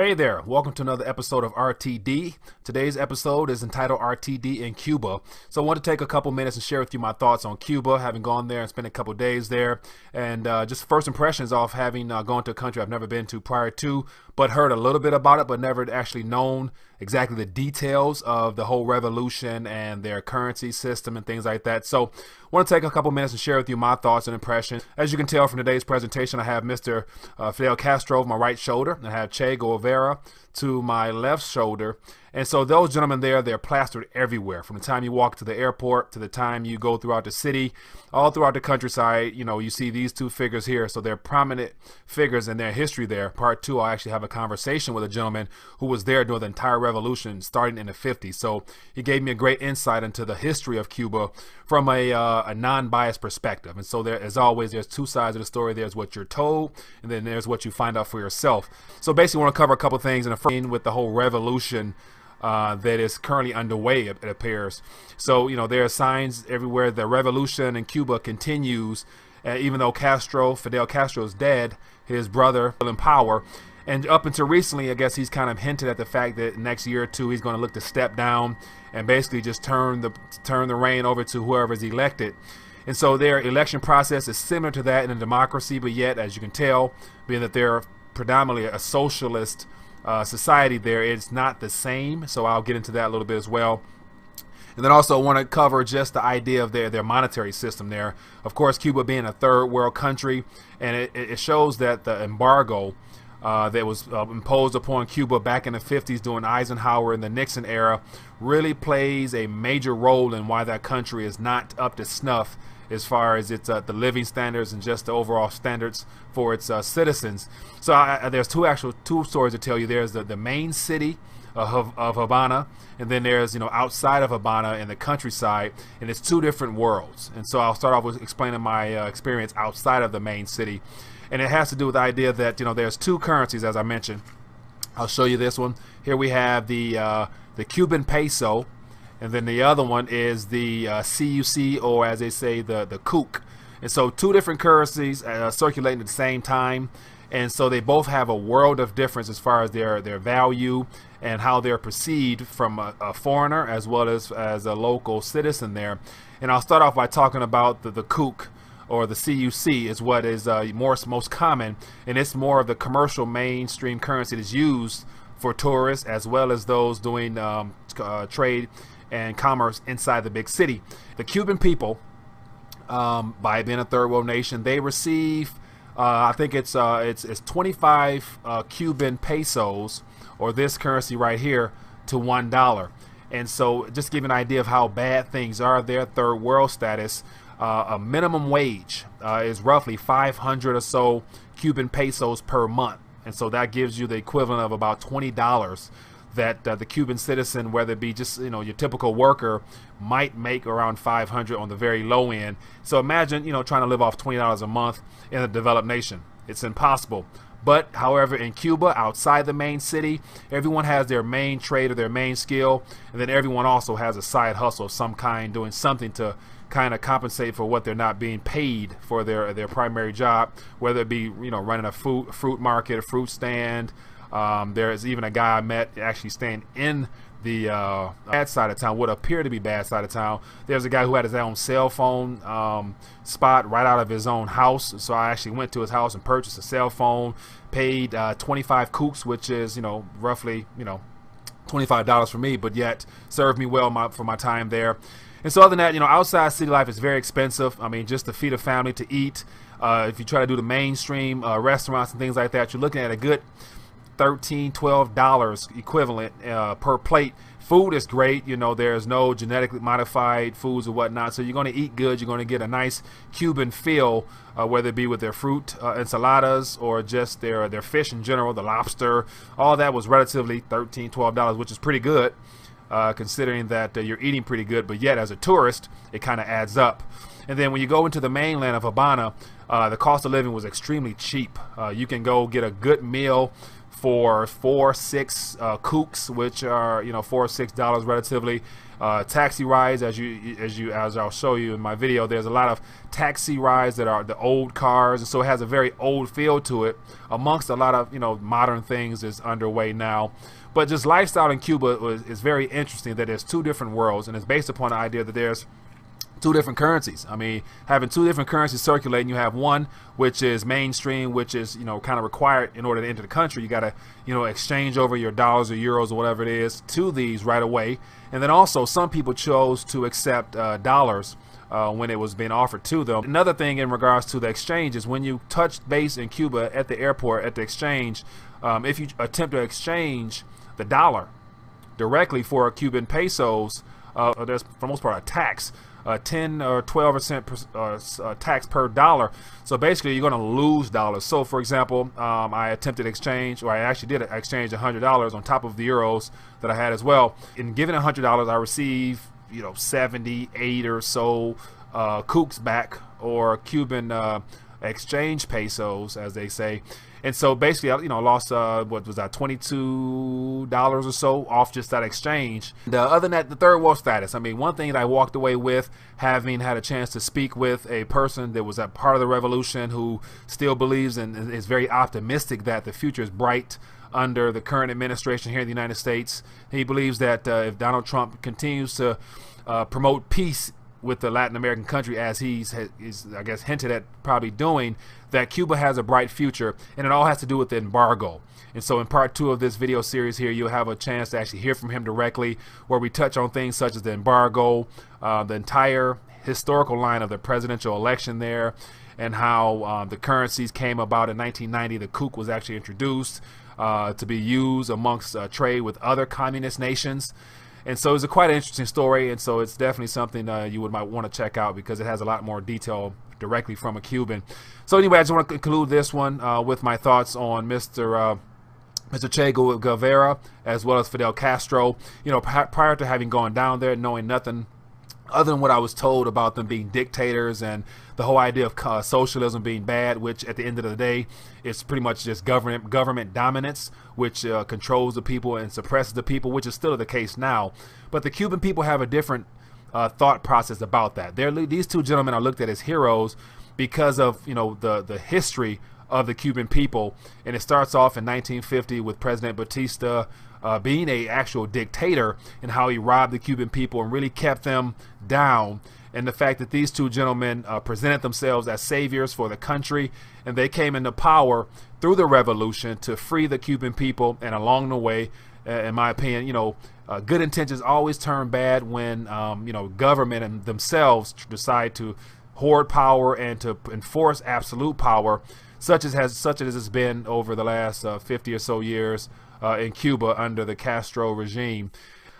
Hey there, welcome to another episode of RTD. Today's episode is entitled RTD in Cuba. So I want to take a couple minutes and share with you my thoughts on Cuba, having gone there and spent a couple days there, and just first impressions off having gone to a country I've never been to prior to, but heard a little bit about it, but never actually known exactly the details of the whole revolution and their currency system and things like that. So I want to take a couple minutes and share with you my thoughts and impressions. As you can tell from today's presentation, I have Mr. Fidel Castro over my right shoulder, and I have Che Guevara to my left shoulder. And so those gentlemen there, they're plastered everywhere. From the time you walk to the airport to the time you go throughout the city, all throughout the countryside, you see these two figures here. So they're prominent figures in their history there. Part two, I'll actually have a conversation with a gentleman who was there during the entire revolution starting in the 50s. So he gave me a great insight into the history of Cuba from a non-biased perspective. And so there, as always, there's two sides of the story. There's what you're told, and then there's what you find out for yourself. So basically, I want to cover a couple things in the first with the whole revolution that is currently underway, it appears. So, there are signs everywhere. The revolution in Cuba continues, even though Fidel Castro is dead, his brother still in power. And up until recently, I guess he's kind of hinted at the fact that next year or two, he's going to look to step down and basically just turn the reign over to whoever is elected. And so their election process is similar to that in a democracy, but yet, as you can tell, being that they're predominantly a socialist society there, it's not the same. So I'll get into that a little bit as well. And then also I want to cover just the idea of their monetary system there. Of course, Cuba being a third world country, and it shows that the embargo that was imposed upon Cuba back in the 50s during Eisenhower and the Nixon era really plays a major role in why that country is not up to snuff as far as its the living standards and just the overall standards for its citizens. So there's two stories to tell you. There's the main city of Havana, and then there's outside of Havana in the countryside, and it's two different worlds. And so I'll start off with explaining my experience outside of the main city, and it has to do with the idea that there's two currencies, as I mentioned. I'll show you this one. Here we have the Cuban peso, and then the other one is the CUC, or as they say, the kook. And so two different currencies circulating at the same time, and so they both have a world of difference as far as their value and how they're perceived from a foreigner as well as a local citizen there. And I'll start off by talking about the kook, or the CUC, is what is most common, and it's more of the commercial mainstream currency that's used for tourists as well as those doing trade and commerce inside the big city. The Cuban people, by being a third world nation, they receive I think it's 25 Cuban pesos, or this currency right here, to $1. And so just to give you an idea of how bad things are, their third world status, a minimum wage is roughly 500 or so Cuban pesos per month. And so that gives you the equivalent of about $20 that the Cuban citizen, whether it be just your typical worker, might make around 500 on the very low end. So imagine trying to live off $20 a month in a developed nation. It's impossible. But however, in Cuba, outside the main city, everyone has their main trade or their main skill, and then everyone also has a side hustle of some kind, doing something to kind of compensate for what they're not being paid for their primary job, whether it be running a fruit market, a fruit stand. There's even a guy I met actually staying in the bad side of town, what appeared to be bad side of town. There's a guy who had his own cell phone spot right out of his own house. So I actually went to his house and purchased a cell phone, paid 25 kooks, which is roughly $25 for me, but yet served me well for my time there. And so other than that, outside city life is very expensive. I mean, just to feed a family, to eat, if you try to do the mainstream restaurants and things like that, you're looking at a good $13-12 equivalent per plate. Food is great. There's no genetically modified foods or whatnot, so you're going to eat good. You're going to get a nice Cuban feel, whether it be with their fruit enchiladas or just their fish in general, the lobster. All that was relatively $13-12, which is pretty good, considering that you're eating pretty good, but yet as a tourist it kind of adds up. And then when you go into the mainland of Havana, the cost of living was extremely cheap. You can go get a good meal for 4-6 kooks, which are, you know, $4 or $6 relatively. Taxi rides, as I'll show you in my video, there's a lot of taxi rides that are the old cars, and so it has a very old feel to it, amongst a lot of, you know, modern things is underway now. But just lifestyle in Cuba is very interesting, that there's two different worlds, and it's based upon the idea that there's two different currencies. I mean, having two different currencies circulating, you have one which is mainstream, which is, you know, kind of required in order to enter the country. You got to, you know, exchange over your dollars or euros or whatever it is to these right away. And then also some people chose to accept dollars when it was being offered to them. Another thing in regards to the exchange is when you touch base in Cuba at the airport, at the exchange, if you attempt to exchange the dollar directly for Cuban pesos, there's for the most part a tax. 10 or 12% tax per dollar. So basically you're going to lose dollars. So for example, I attempted exchange, or I actually did exchange $100 on top of the euros that I had as well. In giving $100, I received, you know, 78 or so kooks back, or Cuban exchange pesos, as they say. And so basically, you know, I lost, what was that, $22 or so off just that exchange. Other than that, the third world status. I mean, one thing that I walked away with, having had a chance to speak with a person that was a part of the revolution, who still believes and is very optimistic that the future is bright under the current administration here in the United States. He believes that if Donald Trump continues to promote peace with the Latin American country, as he's I guess hinted at probably doing, that Cuba has a bright future, and it all has to do with the embargo. And so in part 2 of this video series here, you'll have a chance to actually hear from him directly, where we touch on things such as the embargo, the entire historical line of the presidential election there, and how the currencies came about in 1990. The kook was actually introduced to be used amongst trade with other communist nations. And so it's a quite interesting story, and so it's definitely something you might want to check out, because it has a lot more detail directly from a Cuban. So anyway, I just want to conclude this one with my thoughts on Mr. Che Guevara, as well as Fidel Castro. You know, prior to having gone down there, knowing nothing other than what I was told about them being dictators, and the whole idea of socialism being bad, which at the end of the day, it's pretty much just government dominance, which controls the people and suppresses the people, which is still the case now. But the Cuban people have a different thought process about that. These two gentlemen are looked at as heroes because of, you know, the history of the Cuban people. And it starts off in 1950 with President Batista being a actual dictator, and how he robbed the Cuban people and really kept them down. And the fact that these two gentlemen presented themselves as saviors for the country, and they came into power through the revolution to free the Cuban people. And along the way, in my opinion, you know, good intentions always turn bad when you know, government and themselves decide to hoard power and to enforce absolute power, such as it has been over the last 50 or so years in Cuba under the Castro regime.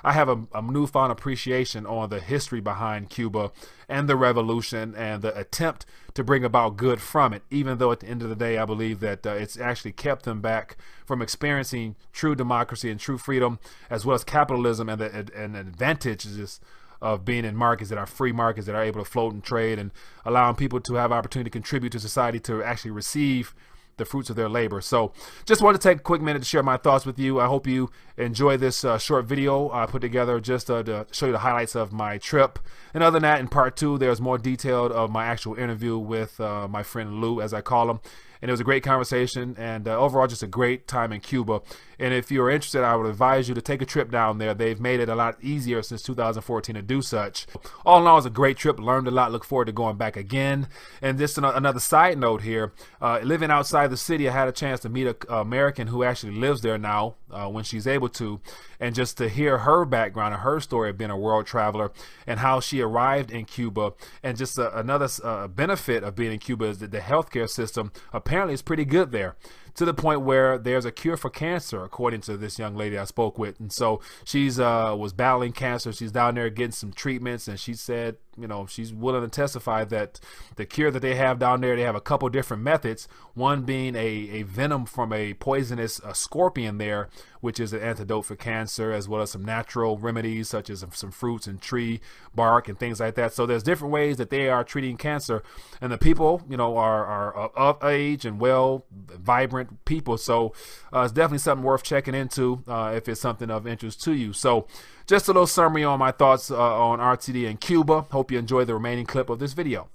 I have a newfound appreciation on the history behind Cuba and the revolution and the attempt to bring about good from it, even though at the end of the day, I believe that it's actually kept them back from experiencing true democracy and true freedom, as well as capitalism and the advantages of being in markets that are free markets, that are able to float and trade, and allowing people to have opportunity to contribute to society, to actually receive the fruits of their labor. So just wanted to take a quick minute to share my thoughts with you. I hope you enjoy this short video I put together just to show you the highlights of my trip. And other than that, in part 2, there's more detailed of my actual interview with my friend Lou, as I call him. And it was a great conversation, and overall just a great time in Cuba. And if you're interested, I would advise you to take a trip down there. They've made it a lot easier since 2014 to do such. All in all, it was a great trip, learned a lot, look forward to going back again. And just another side note here, living outside the city, I had a chance to meet an American who actually lives there now when she's able to, and just to hear her background and her story of being a world traveler, and how she arrived in Cuba. And just another benefit of being in Cuba is that the healthcare system apparently is pretty good there, to the point where there's a cure for cancer, according to this young lady I spoke with. And so she's was battling cancer. She's down there getting some treatments, and she said, you know, she's willing to testify that the cure that they have down there, they have a couple different methods, one being a venom from a poisonous scorpion there, which is an antidote for cancer, as well as some natural remedies such as some fruits and tree bark and things like that. So there's different ways that they are treating cancer, and the people, you know, are of age and well, vibrant, different people. So it's definitely something worth checking into if it's something of interest to you. So just a little summary on my thoughts on RTD and Cuba. Hope you enjoy the remaining clip of this video.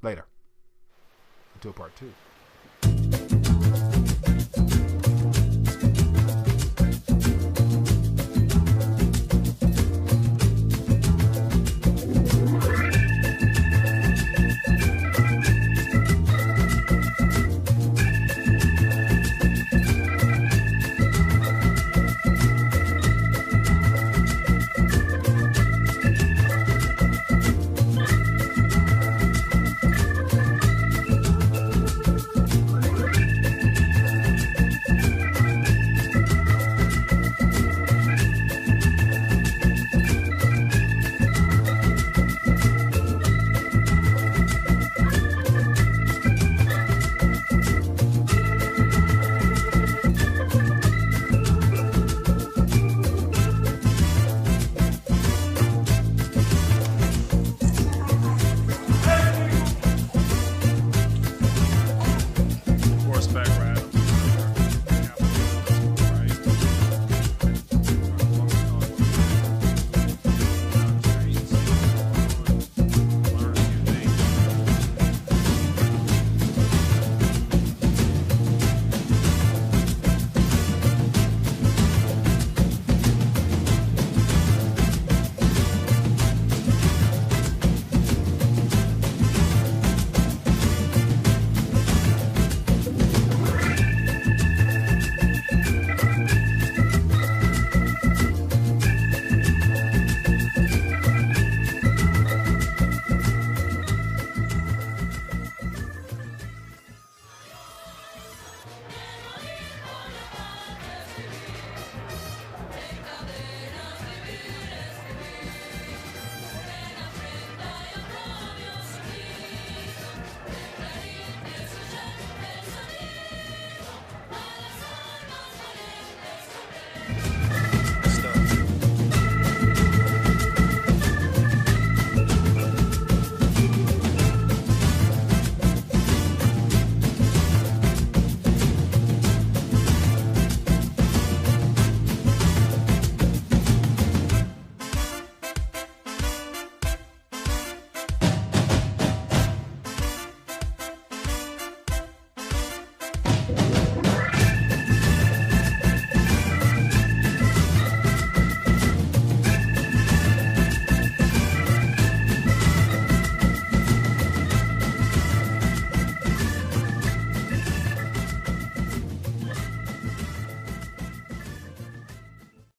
Later. Until part 2.